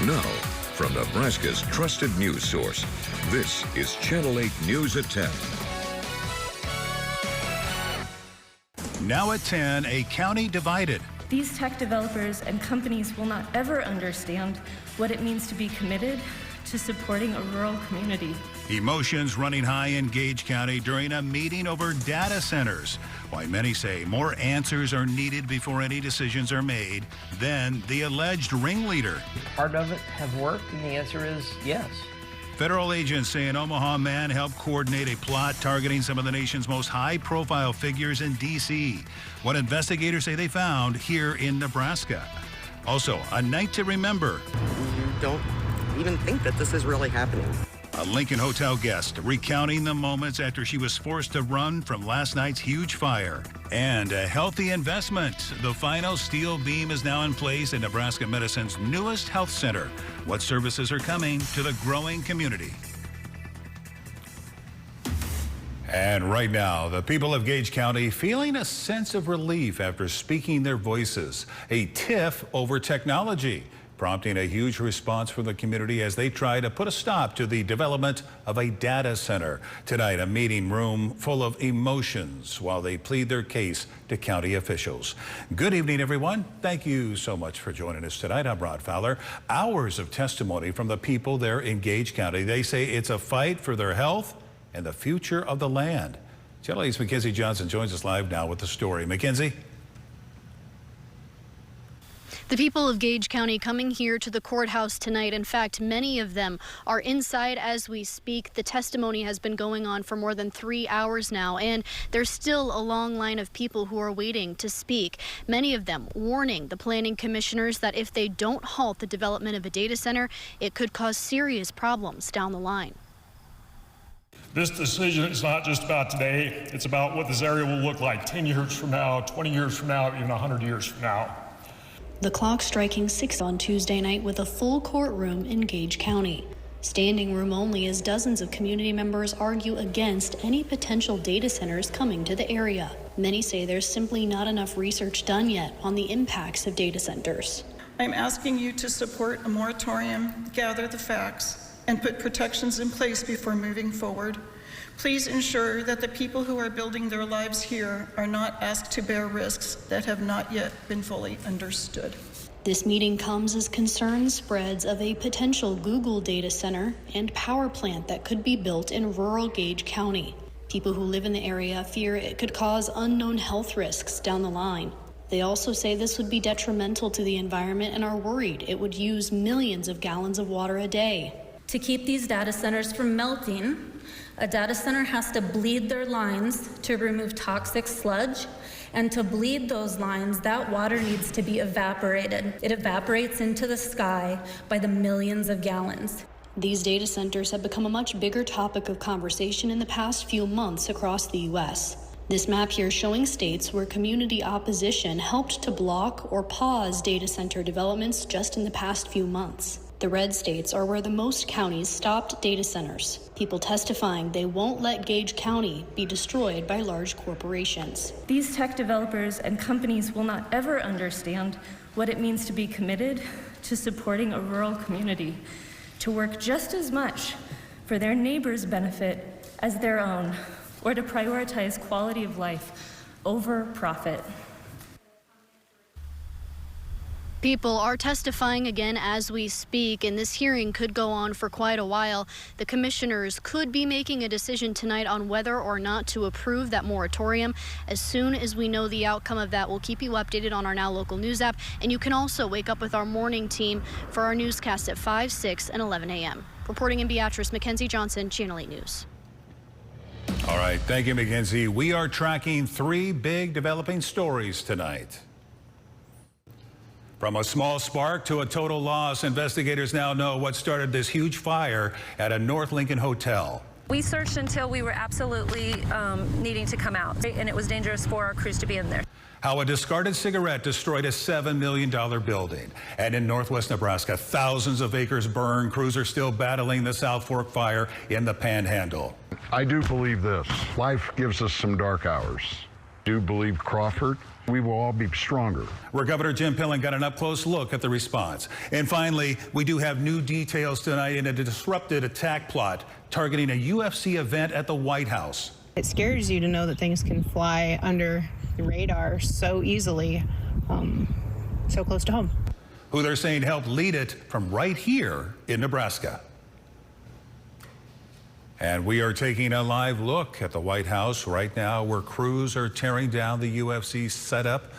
Now, from Nebraska's trusted news source, this is Channel 8 News at 10. Now at 10, a county divided. These tech developers and companies will not ever understand what it means to be committed to supporting a rural community. Emotions running high in Gage County during a meeting over data centers. Why many say more answers are needed before any decisions are made than the alleged ringleader. Part of it have worked, and the answer is yes. Federal agents say an Omaha man helped coordinate a plot targeting some of the nation's most high-profile figures in D.C. What investigators say they found here in Nebraska. Also, a night to remember. You don't even think that this is really happening. A Lincoln Hotel guest recounting the moments after she was forced to run from last night's huge fire. And a healthy investment. The final steel beam is now in place in Nebraska Medicine's newest health center. What services are coming to the growing community? And right now, the people of Gage County feeling a sense of relief after speaking their voices. A tiff over technology, prompting a huge response from the community as they try to put a stop to the development of a data center. Tonight, a meeting room full of emotions while they plead their case to county officials. Good evening, everyone. Thank you so much for joining us tonight. I'm Rod Fowler. Hours of testimony from the people there in Gage County. They say it's a fight for their health and the future of the land. Channel 8's Mackenzie Johnson joins us live now with the story. Mackenzie? The people of Gage County coming here to the courthouse tonight. In fact, many of them are inside as we speak. The testimony has been going on for more than 3 hours now, and there's still a long line of people who are waiting to speak. Many of them warning the planning commissioners that if they don't halt the development of a data center, it could cause serious problems down the line. This decision is not just about today. It's about what this area will look like 10 years from now, 20 years from now, even 100 years from now. The clock striking 6 on Tuesday night with a full courtroom in Gage County. Standing room only as dozens of community members argue against any potential data centers coming to the area. Many say there's simply not enough research done yet on the impacts of data centers. I'm asking you to support a moratorium, gather the facts, and put protections in place before moving forward. Please ensure that the people who are building their lives here are not asked to bear risks that have not yet been fully understood. This meeting comes as concern spreads of a potential Google data center and power plant that could be built in rural Gage County. People who live in the area fear it could cause unknown health risks down the line. They also say this would be detrimental to the environment and are worried it would use millions of gallons of water a day. To keep these data centers from melting, a data center has to bleed their lines to remove toxic sludge, and to bleed those lines, that water needs to be evaporated. It evaporates into the sky by the millions of gallons. These data centers have become a much bigger topic of conversation in the past few months across the U.S. This map here showing states where community opposition helped to block or pause data center developments just in the past few months. The red states are where the most counties stopped data centers. People testifying they won't let Gage County be destroyed by large corporations. These tech developers and companies will not ever understand what it means to be committed to supporting a rural community, to work just as much for their neighbors' benefit as their own, or to prioritize quality of life over profit. People are testifying again as we speak, and this hearing could go on for quite a while. The commissioners could be making a decision tonight on whether or not to approve that moratorium. As soon as we know the outcome of that, we'll keep you updated on our Now Local News app, and you can also wake up with our morning team for our newscast at 5, 6, and 11 a.m. Reporting in Beatrice, Mackenzie Johnson, Channel 8 News. All right, thank you, Mackenzie. We are tracking 3 big developing stories tonight. From a small spark to a total loss, investigators now know what started this huge fire at a North Lincoln hotel. We searched until we were absolutely needing to come out, and it was dangerous for our crews to be in there. How a discarded cigarette destroyed a $7 million building. And in northwest Nebraska, thousands of acres burned. Crews are still battling the South Fork fire in the Panhandle. I do believe this. Life gives us some dark hours. I do believe Crawford We will all be stronger. Where Governor Jim Pillen got an up-close look at the response. And finally, we do have new details tonight in a disrupted attack plot targeting a UFC event at the White House. It scares you to know that things can fly under the radar so easily, so close to home. Who they're saying helped lead it from right here in Nebraska. And we are taking a live look at the White House right now, where crews are tearing down the UFC setup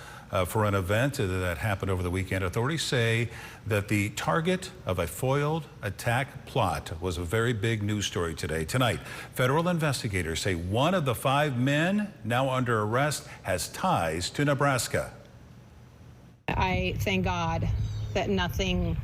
for an event that happened over the weekend. Authorities say that the target of a foiled attack plot was a very big news story today. Tonight, federal investigators say one of the 5 men now under arrest has ties to Nebraska. I thank God that nothing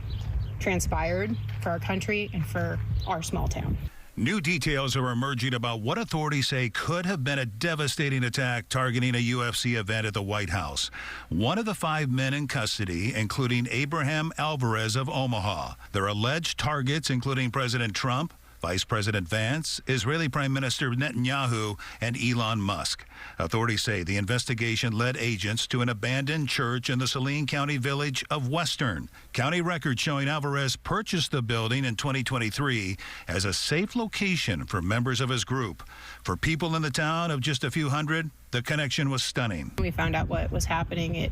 transpired for our country and for our small town. New details are emerging about what authorities say could have been a devastating attack targeting a UFC event at the White House. One of the 5 men in custody, including Abraham Alvarez of Omaha. Their alleged targets, including President Trump, Vice President Vance, Israeli Prime Minister Netanyahu, and Elon Musk. Authorities say the investigation led agents to an abandoned church in the Saline County village of Western. County records showing Alvarez purchased the building in 2023 as a safe location for members of his group. For people in the town of just a few hundred, the connection was stunning. When we found out what was happening, it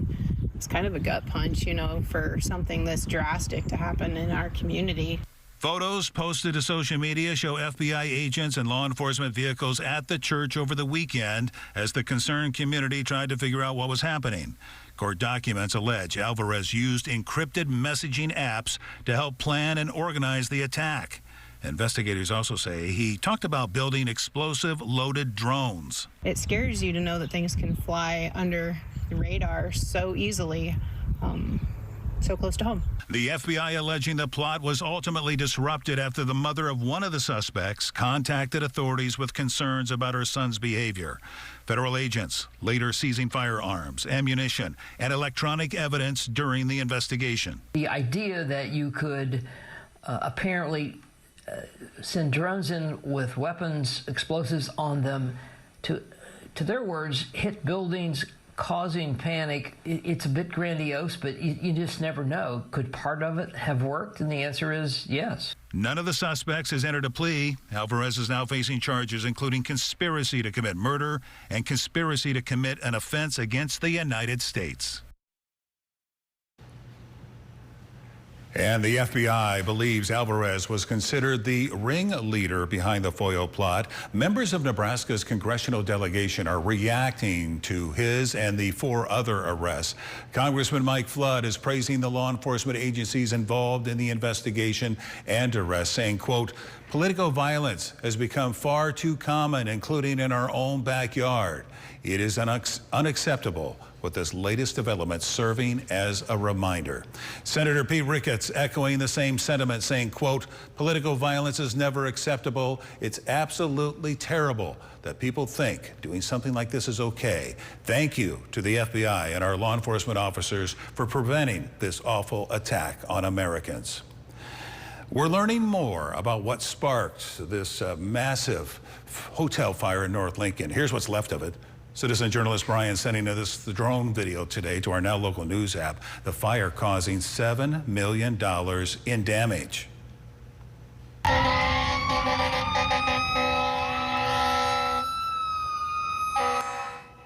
was kind of a gut punch, you know, for something this drastic to happen in our community. Photos posted to social media show FBI agents and law enforcement vehicles at the church over the weekend as the concerned community tried to figure out what was happening. Court documents allege Alvarez used encrypted messaging apps to help plan and organize the attack. Investigators also say he talked about building explosive loaded drones. It scares you to know that things can fly under the radar so easily, so close to home. The FBI alleging the plot was ultimately disrupted after the mother of one of the suspects contacted authorities with concerns about her son's behavior. Federal agents later seizing firearms, ammunition, and electronic evidence during the investigation. The idea that you could apparently send drones in with weapons, explosives on them, to their words, hit buildings, causing panic, it's a bit grandiose, but you just never know. Could part of it have worked? And the answer is yes. None of the suspects has entered a plea. Alvarez is now facing charges including conspiracy to commit murder and conspiracy to commit an offense against the United States. And the FBI believes Alvarez was considered the ringleader behind the foil plot. Members of Nebraska's congressional delegation are reacting to his and the 4 other arrests. Congressman Mike Flood is praising the law enforcement agencies involved in the investigation and arrest, saying, quote, political violence has become far too common, including in our own backyard. It is unacceptable, with this latest development serving as a reminder. Senator Pete Ricketts echoing the same sentiment, saying, quote, political violence is never acceptable. It's absolutely terrible that people think doing something like this is okay. Thank you to the FBI and our law enforcement officers for preventing this awful attack on Americans. We're learning more about what sparked this massive hotel fire in North Lincoln. Here's what's left of it. Citizen journalist Brian sending us the drone video today to our Now Local News app. The fire causing $7 million in damage.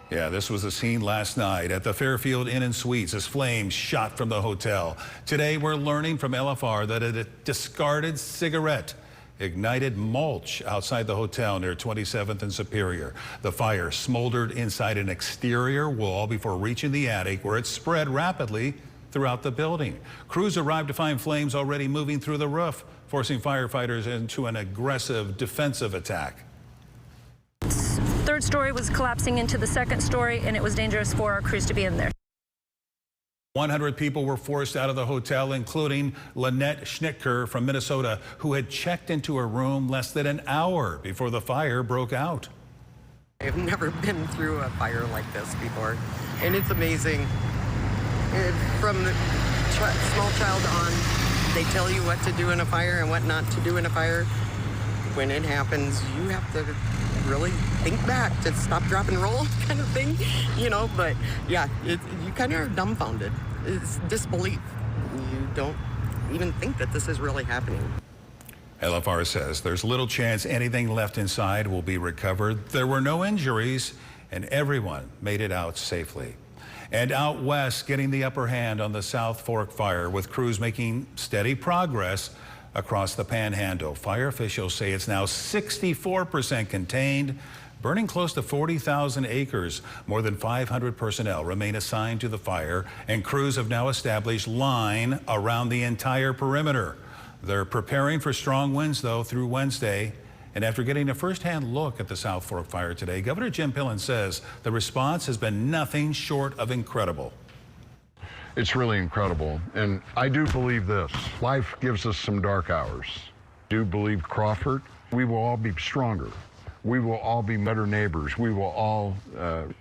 Yeah, this was the scene last night at the Fairfield Inn & Suites as flames shot from the hotel. Today, we're learning from LFR that a discarded cigarette ignited mulch outside the hotel near 27th and Superior. The fire smoldered inside an exterior wall before reaching the attic, where it spread rapidly throughout the building. Crews arrived to find flames already moving through the roof, forcing firefighters into an aggressive defensive attack. Third story was collapsing into the second story, and it was dangerous for our crews to be in there. 100 people were forced out of the hotel, including Lynette Schnittker from Minnesota, who had checked into her room less than an hour before the fire broke out. I've never been through a fire like this before, and it's amazing. From the small child on, they tell you what to do in a fire and what not to do in a fire. When it happens, you have to really think back to stop, drop, and roll kind of thing, but yeah, you kind of are dumbfounded. It's disbelief. You don't even think that this is really happening. LFR says there's little chance anything left inside will be recovered. There were no injuries, and everyone made it out safely. And out west, getting the upper hand on the South Fork fire, with crews making steady progress across the Panhandle. Fire officials say it's now 64% contained, burning close to 40,000 acres. More than 500 personnel remain assigned to the fire, and crews have now established line around the entire perimeter. They're preparing for strong winds, though, through Wednesday. And after getting a first-hand look at the South Fork fire today, Governor Jim Pillen says the response has been nothing short of incredible. It's really incredible. And I do believe this. Life gives us some dark hours. I do believe, Crawford, we will all be stronger. We will all be better neighbors. We will all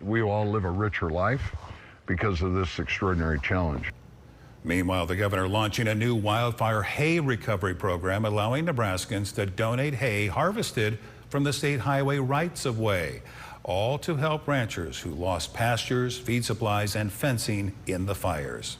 live a richer life because of this extraordinary challenge. Meanwhile, the governor launching a new wildfire hay recovery program, allowing Nebraskans to donate hay harvested from the state highway rights-of-way, all to help ranchers who lost pastures, feed supplies, and fencing in the fires.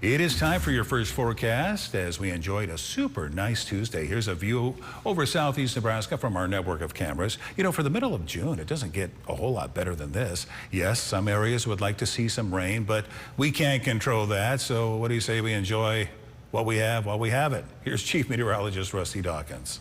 It is time for your first forecast as we enjoyed a super nice Tuesday. Here's a view over southeast Nebraska from our network of cameras. For the middle of June, it doesn't get a whole lot better than this. Yes, some areas would like to see some rain, but we can't control that. So what do you say we enjoy what we have while we have it? Here's Chief Meteorologist Rusty Dawkins.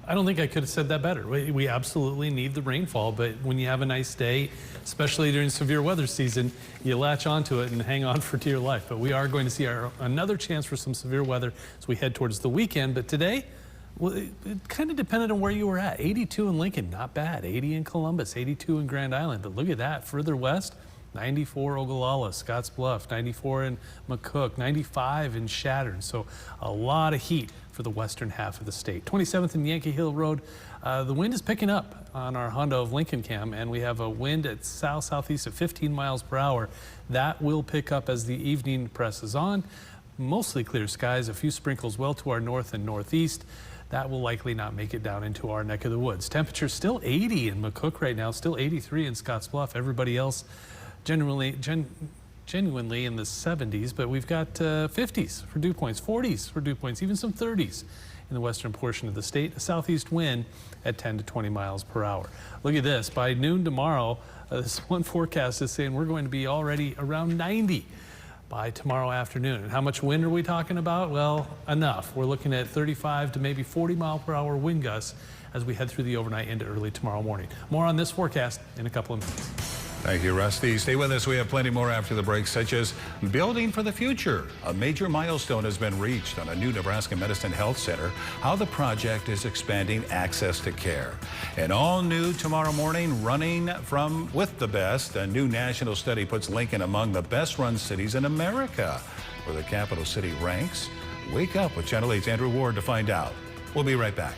I don't think I could have said that better. We absolutely need the rainfall, but when you have a nice day, especially during severe weather season, you latch onto it and hang on for dear life. But we are going to see another chance for some severe weather as we head towards the weekend. But today, well, it kind of depended on where you were at. 82 in Lincoln, not bad. 80 in Columbus, 82 in Grand Island. But look at that, further west, 94 Ogallala, Scotts Bluff, 94 in McCook, 95 in Shattern. So a lot of heat for the western half of the state. 27th and Yankee Hill Road. The wind is picking up on our Hondo of Lincoln cam, and we have a wind at southeast at 15 miles per hour. That will pick up as the evening presses on. Mostly clear skies, a few sprinkles well to our north and northeast. That will likely not make it down into our neck of the woods. Temperature still 80 in McCook right now, still 83 in Scotts Bluff. Everybody else genuinely in the 70s, but we've got 50s for dew points, 40s for dew points, even some 30s in the western portion of the state. A southeast wind at 10 to 20 miles per hour. Look at this. By noon tomorrow, this one forecast is saying we're going to be already around 90 by tomorrow afternoon. And how much wind are we talking about? Well, enough. We're looking at 35 to maybe 40 mile per hour wind gusts as we head through the overnight into early tomorrow morning. More on this forecast in a couple of minutes. Thank you, Rusty. Stay with us. We have plenty more after the break, such as building for the future. A major milestone has been reached on a new Nebraska Medicine Health Center, how the project is expanding access to care. And all new tomorrow morning, running with the best. A new national study puts Lincoln among the best run cities in America, where the capital city ranks. Wake up with Channel 8's Andrew Ward to find out. We'll be right back.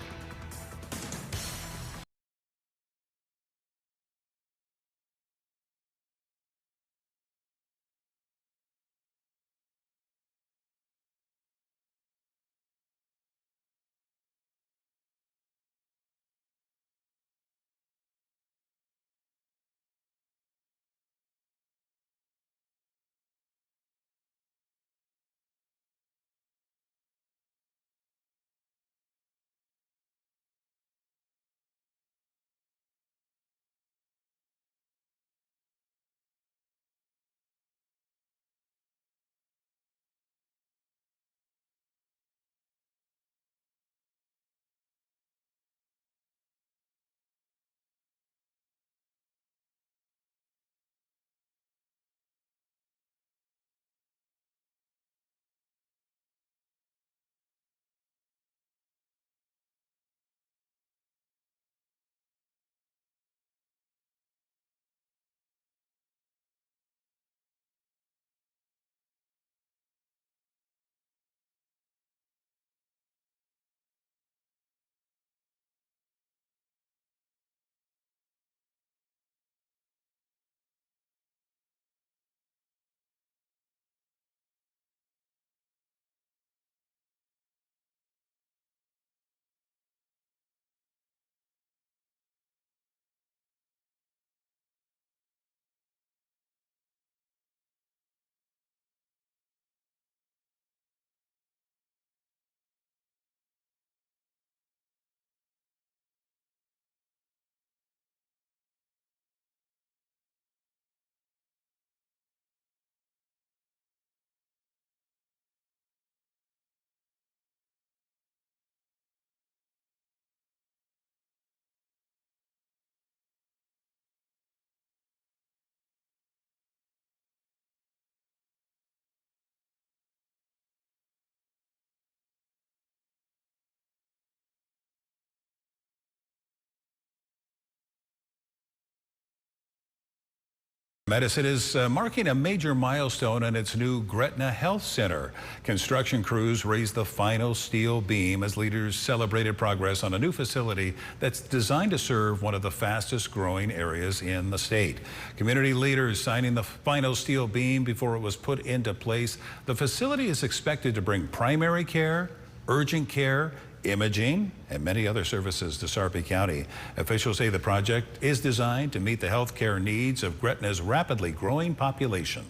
Medicine is marking a major milestone in its new Gretna Health Center. Construction crews raised the final steel beam as leaders celebrated progress on a new facility that's designed to serve one of the fastest growing areas in the state. Community leaders signing the final steel beam before it was put into place. The facility is expected to bring primary care, urgent care, imaging, and many other services to Sarpy County. Officials say the project is designed to meet the health care needs of Gretna's rapidly growing population.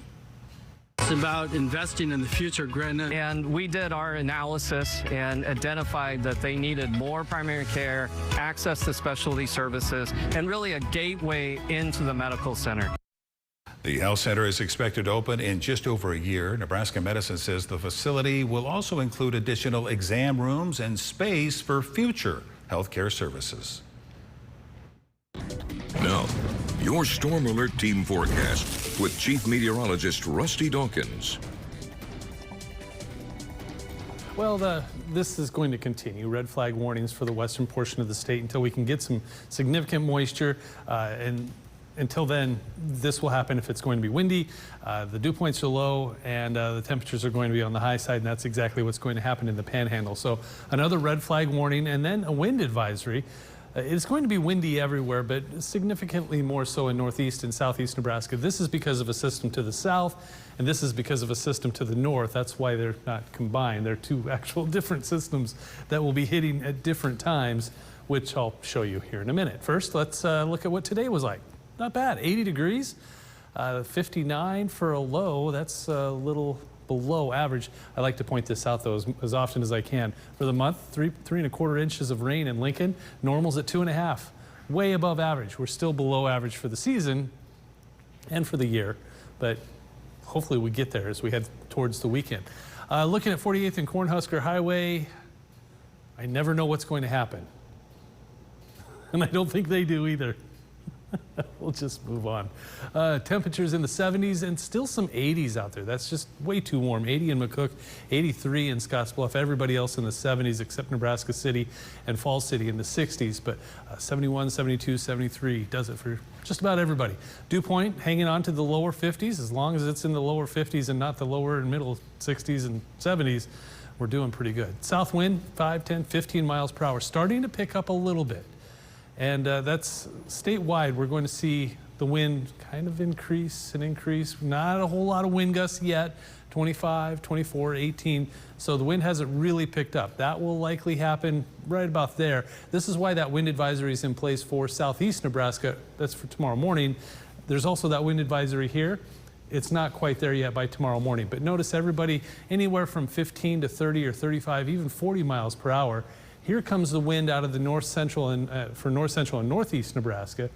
It's about investing in the future of Gretna. And we did our analysis and identified that they needed more primary care, access to specialty services, and really a gateway into the medical center. The health center is expected to open in just over a year. Nebraska Medicine says the facility will also include additional exam rooms and space for future healthcare services. Now, your Storm Alert Team forecast with Chief Meteorologist Rusty Dawkins. Well, this is going to continue. Red flag warnings for the western portion of the state until we can get some significant moisture and until then, this will happen if it's going to be windy. The dew points are low and the temperatures are going to be on the high side, and that's exactly what's going to happen in the Panhandle. So another red flag warning and then a wind advisory. It's going to be windy everywhere, but significantly more so in northeast and southeast Nebraska. This is because of a system to the south, and this is because of a system to the north. That's why they're not combined. They're two actual different systems that will be hitting at different times, which I'll show you here in a minute. First, let's look at what today was like. Not bad, 80 degrees, 59 for a low. That's a little below average. I like to point this out though as often as I can. For the month, 3.25 inches of rain in Lincoln. Normal's at 2.5, way above average. We're still below average for the season and for the year, but hopefully we get there as we head towards the weekend. Looking at 48th and Cornhusker Highway, I never know what's going to happen. And I don't think they do either. We'll just move on. Temperatures in the 70s and still some 80s out there. That's just way too warm. 80 in McCook, 83 in Scottsbluff. Everybody else in the 70s except Nebraska City and Falls City in the 60s. But 71, 72, 73 does it for just about everybody. Dew point hanging on to the lower 50s. As long as it's in the lower 50s and not the lower and middle 60s and 70s, we're doing pretty good. South wind, 5, 10, 15 miles per hour. Starting to pick up a little bit. And that's statewide. We're going to see the wind kind of increase and increase. Not a whole lot of wind gusts yet, 25, 24, 18. So the wind hasn't really picked up. That will likely happen right about there. This is why that wind advisory is in place for southeast Nebraska. That's for tomorrow morning. There's also that wind advisory here. It's not quite there yet by tomorrow morning. But notice everybody anywhere from 15 to 30 or 35, even 40 miles per hour. Here comes the wind out of the north central and for north central and northeast Nebraska,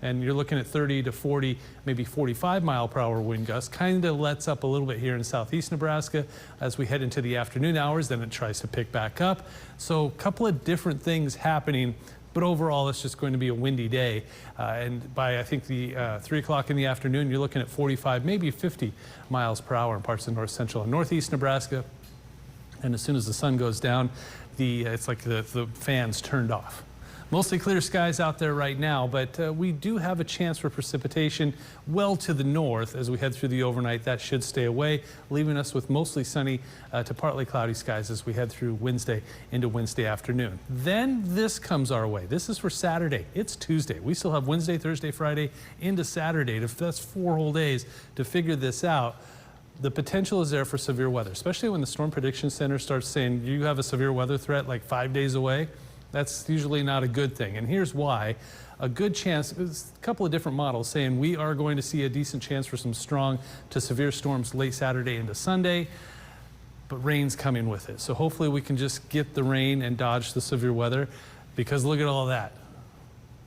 and you're looking at 30 to 40, maybe 45 mile per hour wind gusts. Kind of lets up a little bit here in southeast Nebraska as we head into the afternoon hours. Then it tries to pick back up. So a couple of different things happening, but overall it's just going to be a windy day. And by I think the 3 o'clock in the afternoon, you're looking at 45, maybe 50 miles per hour in parts of north central and northeast Nebraska. And as soon as the sun goes down, it's like the fans turned off. Mostly clear skies out there right now, but we do have a chance for precipitation well to the north as we head through the overnight. That should stay away, leaving us with mostly sunny to partly cloudy skies as we head through Wednesday into Wednesday afternoon. Then this comes our way. This is for Saturday. It's Tuesday. We still have Wednesday, Thursday, Friday into Saturday. That's 4 whole days to figure this out. The potential is there for severe weather, especially when the Storm Prediction Center starts saying you have a severe weather threat like 5 days away. That's usually not a good thing. And here's why. A good chance, a couple of different models saying we are going to see a decent chance for some strong to severe storms late Saturday into Sunday, but rain's coming with it. So hopefully we can just get the rain and dodge the severe weather, because look at all that.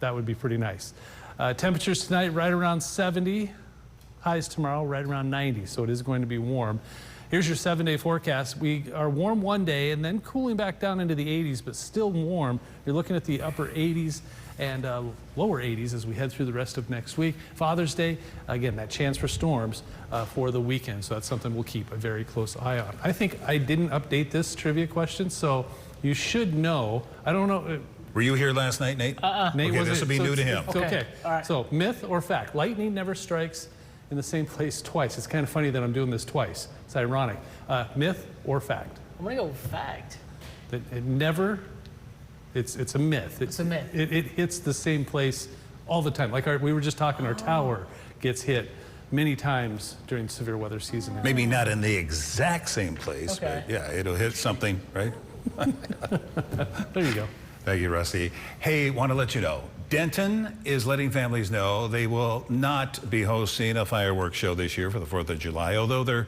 That would be pretty nice. Temperatures tonight right around 70. Highs tomorrow right around 90, so it is going to be warm. Here's your 7-day forecast. We are warm one day and then cooling back down into the 80s, but still warm. You're looking at the upper 80s and lower 80s as we head through the rest of next week. Father's Day, again, that chance for storms for the weekend, so that's something we'll keep a very close eye on. I think I didn't update this trivia question, so you should know. I don't know. Were you here last night, Nate? Nate, okay, this will be new to him. Okay. All right. So myth or fact? Lightning never strikes in the same place twice. It's kind of funny that I'm doing this twice. It's ironic. Myth or fact? I'm gonna go with fact. That it never, it's a myth. It's a myth. It hits the same place all the time. Like we were just talking, our tower gets hit many times during severe weather season. Maybe not in the exact same place, Okay. but yeah, it'll hit something, right? There you go. Thank you, Rusty. Hey, want to let you know, Denton is letting families know they will not be hosting a fireworks show this year for the 4th of July, although they're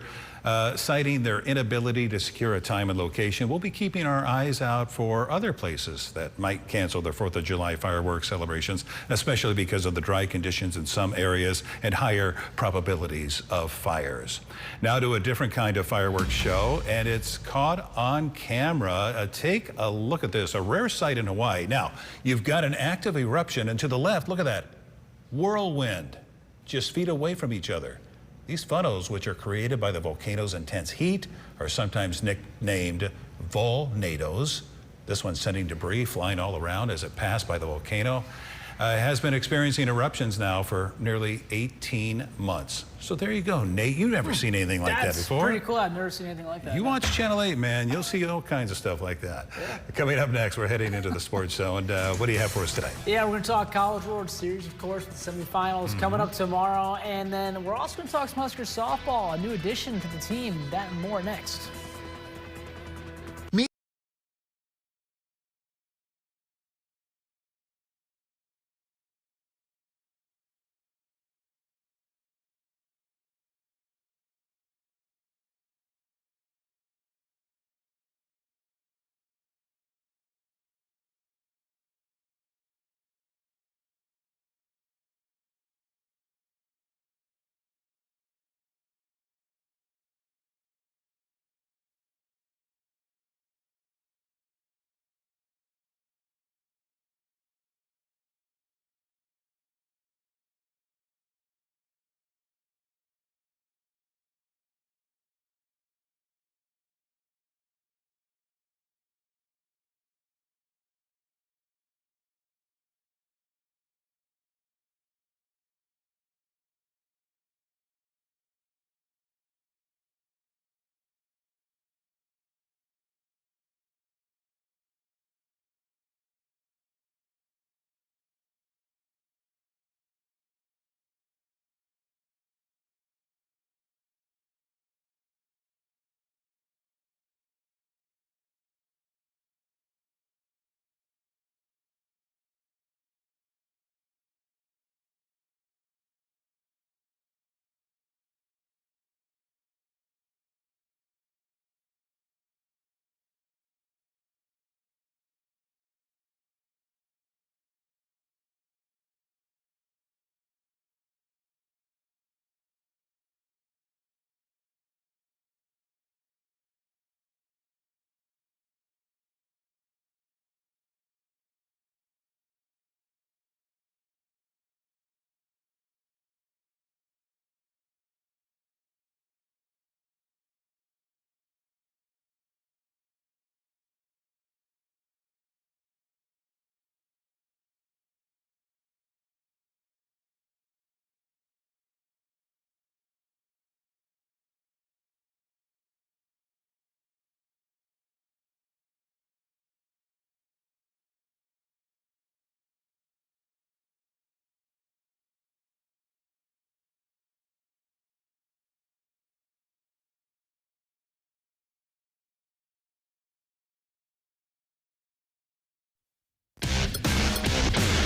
citing their inability to secure a time and location. We'll be keeping our eyes out for other places that might cancel their 4th of July fireworks celebrations, especially because of the dry conditions in some areas and higher probabilities of fires. Now to a different kind of fireworks show, and it's caught on camera. Take a look at this, a rare sight in Hawaii. Now, you've got an active eruption, and to the left, look at that, whirlwind, just feet away from each other. These funnels, which are created by the volcano's intense heat, are sometimes nicknamed volnadoes. This one's sending debris flying all around as it passed by the volcano. Has been experiencing eruptions now for nearly 18 months. So there you go, Nate. You've never seen anything like that before. That's pretty cool. I've never seen anything like that. You watch Channel 8, man. You'll see all kinds of stuff like that. Yeah. Coming up next, we're heading into the sports zone. What do you have for us today? Yeah, we're going to talk College World Series, of course, with the semifinals coming up tomorrow. And then we're also going to talk some Husker softball, a new addition to the team. That and more next.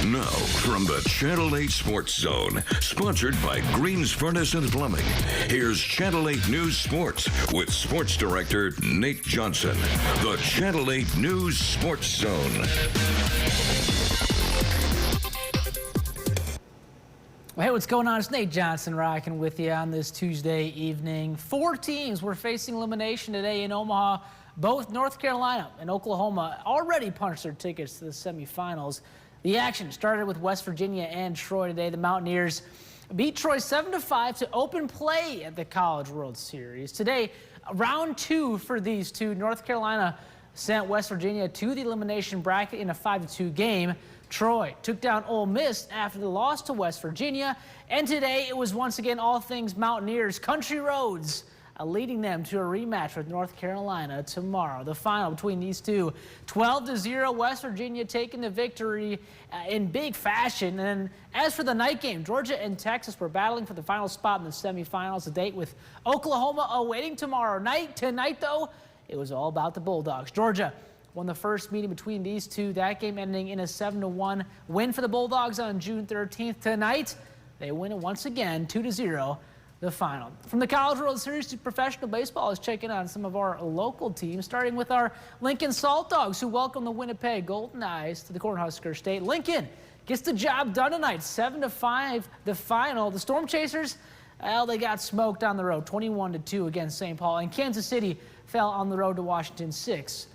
Now, from the Channel 8 Sports Zone, sponsored by Green's Furnace and Plumbing, here's Channel 8 News Sports with Sports Director Nate Johnson. The Channel 8 News Sports Zone. Well, hey, what's going on? It's Nate Johnson rocking with you on this Tuesday evening. 4 teams were facing elimination today in Omaha. Both North Carolina and Oklahoma already punched their tickets to the semifinals. The action started with West Virginia and Troy today. The Mountaineers beat Troy 7-5 to open play at the College World Series. Today, round 2 for these two. North Carolina sent West Virginia to the elimination bracket in a 5-2 game. Troy took down Ole Miss after the loss to West Virginia, and today it was once again all things Mountaineers, country roads, leading them to a rematch with North Carolina tomorrow. The final between these two, 12-0, West Virginia taking the victory in big fashion. And as for the night game, Georgia and Texas were battling for the final spot in the semifinals, a date with Oklahoma awaiting tomorrow night. Tonight, though, it was all about the Bulldogs. Georgia won the first meeting between these two, that game ending in a 7-1 win for the Bulldogs on June 13th. Tonight, they win it once again, 2-0. The final. From the College World Series to professional baseball, let's check in on some of our local teams, starting with our Lincoln Salt Dogs, who welcome the Winnipeg Golden Eyes to the Cornhusker State. Lincoln gets the job done tonight, 7-5, the final. The Storm Chasers, well, they got smoked on the road, 21-2 against St. Paul, and Kansas City fell on the road to Washington, 6-4,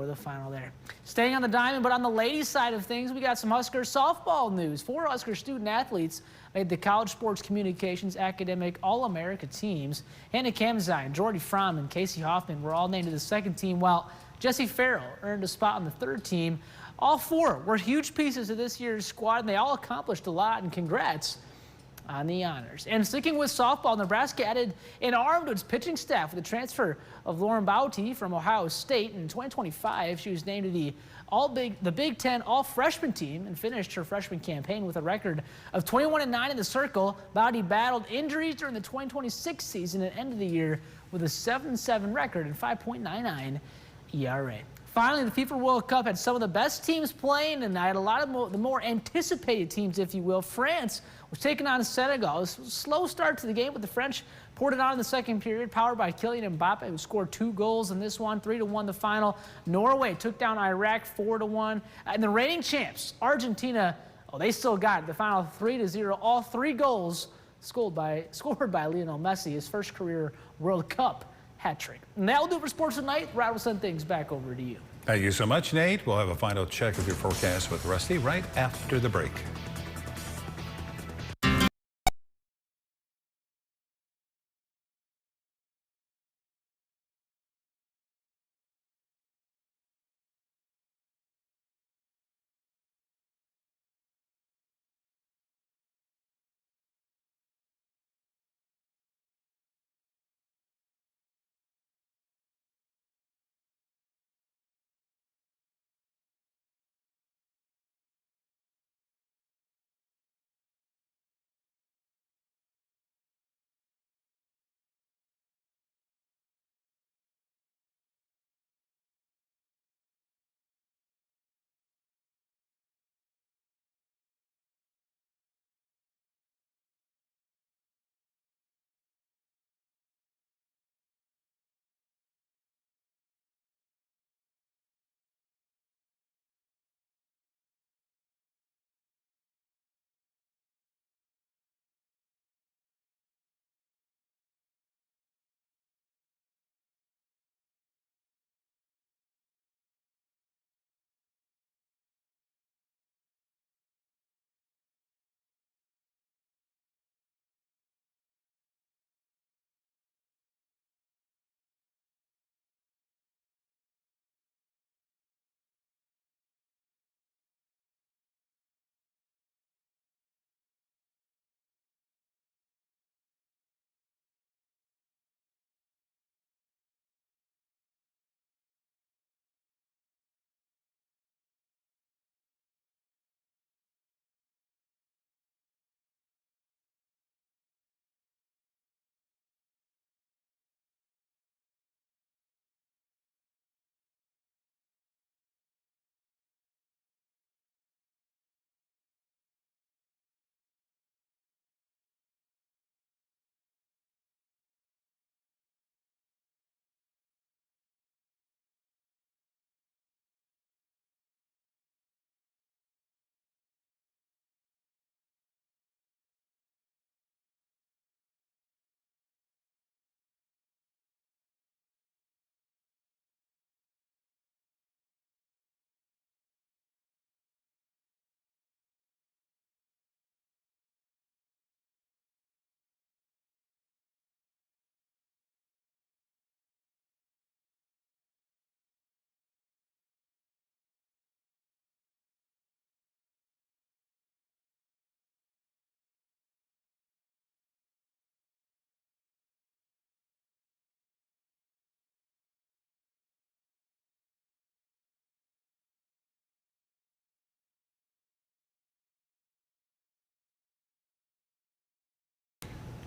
the final there. Staying on the diamond, but on the ladies' side of things, we got some Husker softball news. 4 Husker student athletes made the College Sports Communications Academic All-America teams. Hannah Kamzine, Jordy Fromm, and Casey Hoffman were all named to the second team, while Jesse Farrell earned a spot on the third team. All 4 were huge pieces of this year's squad, and they all accomplished a lot, and congrats on the honors. And sticking with softball, Nebraska added an arm to its pitching staff with the transfer of Lauren Bouty from Ohio State. In 2025, she was named to the Big Ten All-Freshman team and finished her freshman campaign with a record of 21-9 in the circle. Bouty battled injuries during the 2026 season and ended the year with a 7-7 record and 5.99 ERA. Finally, the FIFA World Cup had some of the best teams playing tonight. A lot of the more anticipated teams, if you will. France was taking on Senegal. It was a slow start to the game, but the French poured it on in the second period, powered by Kylian Mbappe, who scored 2 goals in this one, 3-1 the final. Norway took down Iraq 4-1. And the reigning champs, Argentina, they still got it. The final 3-0. All 3 goals scored by Lionel Messi, his first career World Cup hat trick. And that'll do it for sports tonight. Brad will send things back over to you. Thank you so much, Nate. We'll have a final check of your forecast with Rusty right after the break.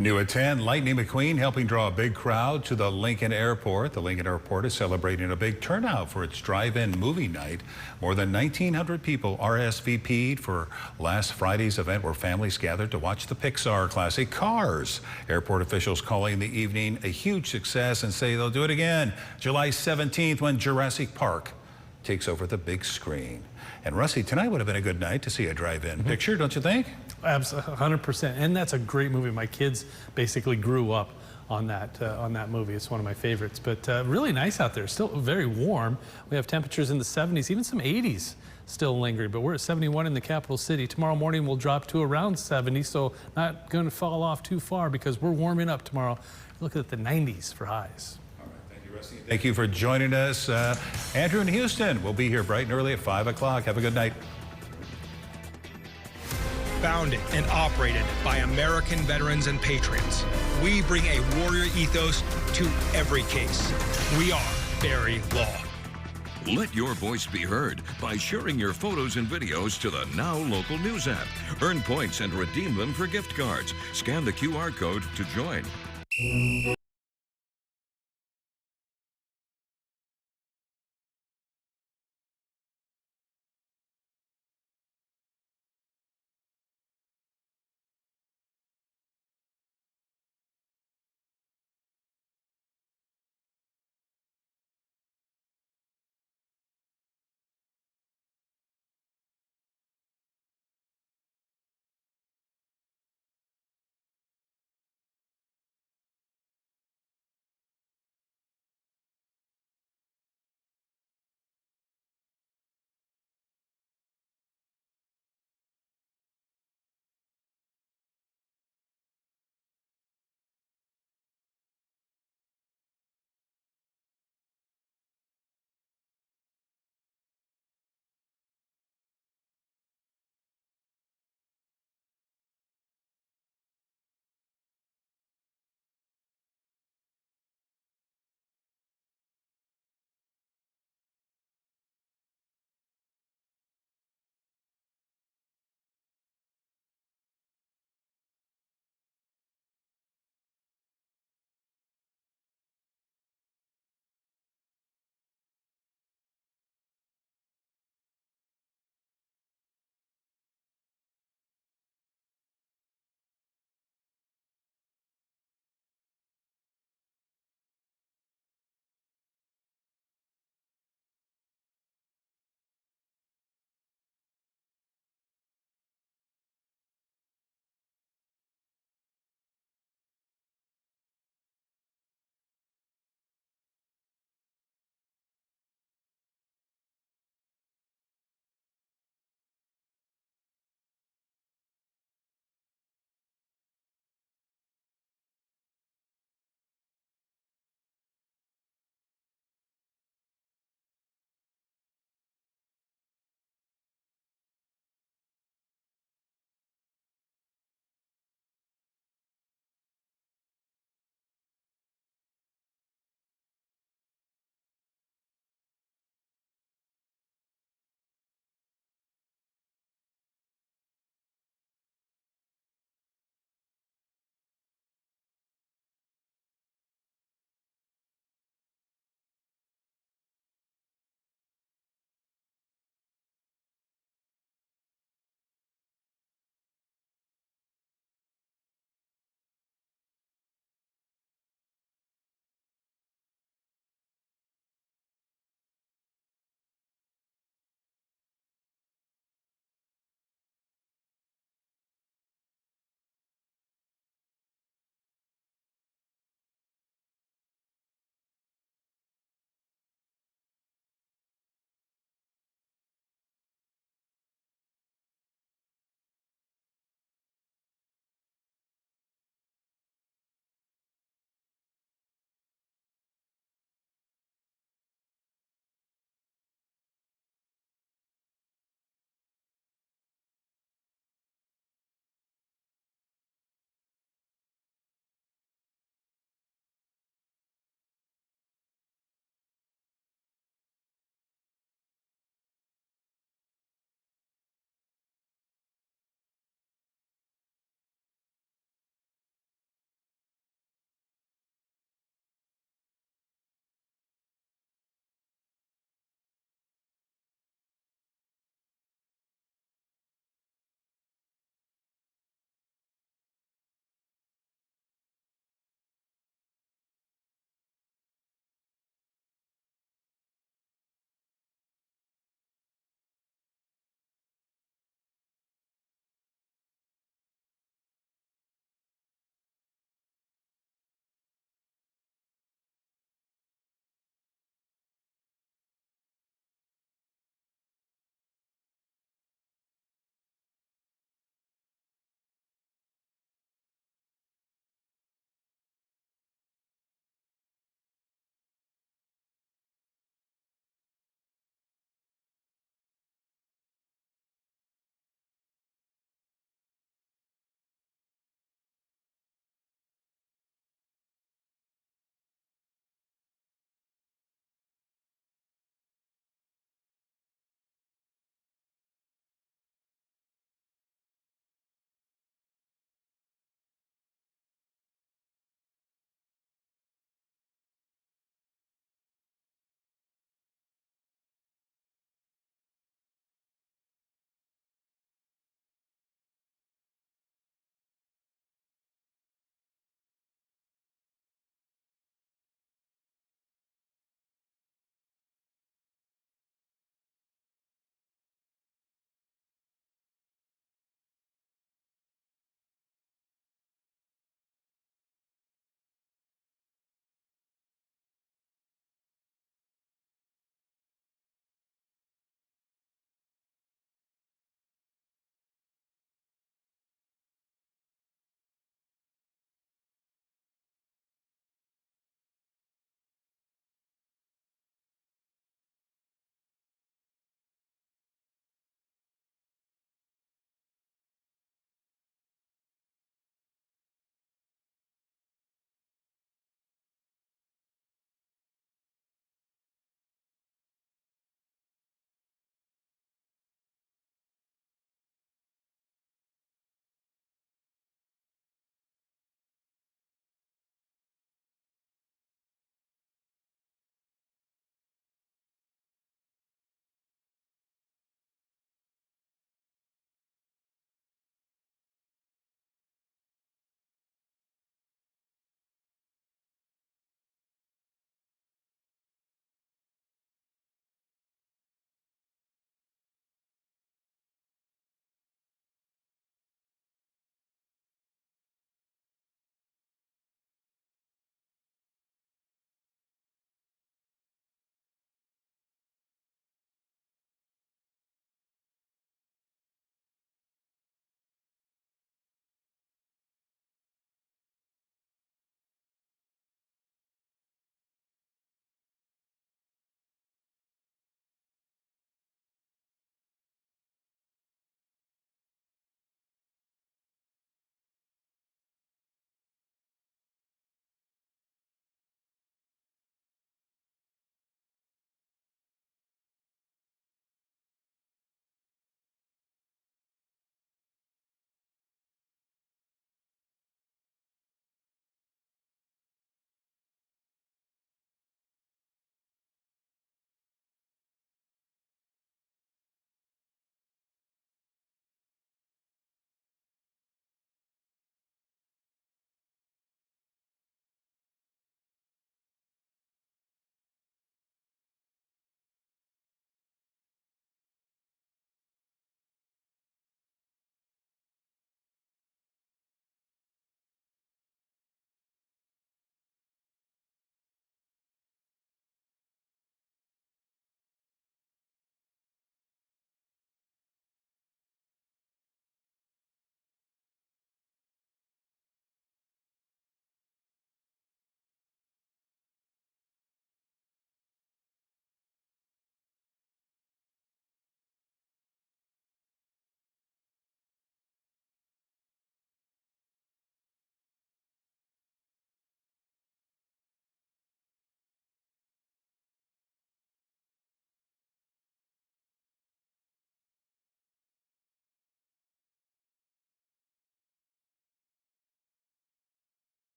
New at 10, Lightning McQueen helping draw a big crowd to the Lincoln Airport. The Lincoln Airport is celebrating a big turnout for its drive-in movie night. More than 1,900 people RSVP'd for last Friday's event where families gathered to watch the Pixar classic Cars. Airport officials calling the evening a huge success and say they'll do it again July 17th when Jurassic Park takes over the big screen. And Rusty, tonight would have been a good night to see a drive-in picture, don't you think? Absolutely, 100%. And that's a great movie. My kids basically grew up on that movie. It's one of my favorites. But really nice out there. Still very warm. We have temperatures in the 70s, even some 80s still lingering. But we're at 71 in the capital city. Tomorrow morning we'll drop to around 70, so not going to fall off too far because we're warming up tomorrow. Look at the 90s for highs. Thank you for joining us. Andrew in Houston will be here bright and early at 5 o'clock. Have a good night. Founded and operated by American veterans and patriots, we bring a warrior ethos to every case. We are Barry Law. Let your voice be heard by sharing your photos and videos to the Now Local News app. Earn points and redeem them for gift cards. Scan the QR code to join.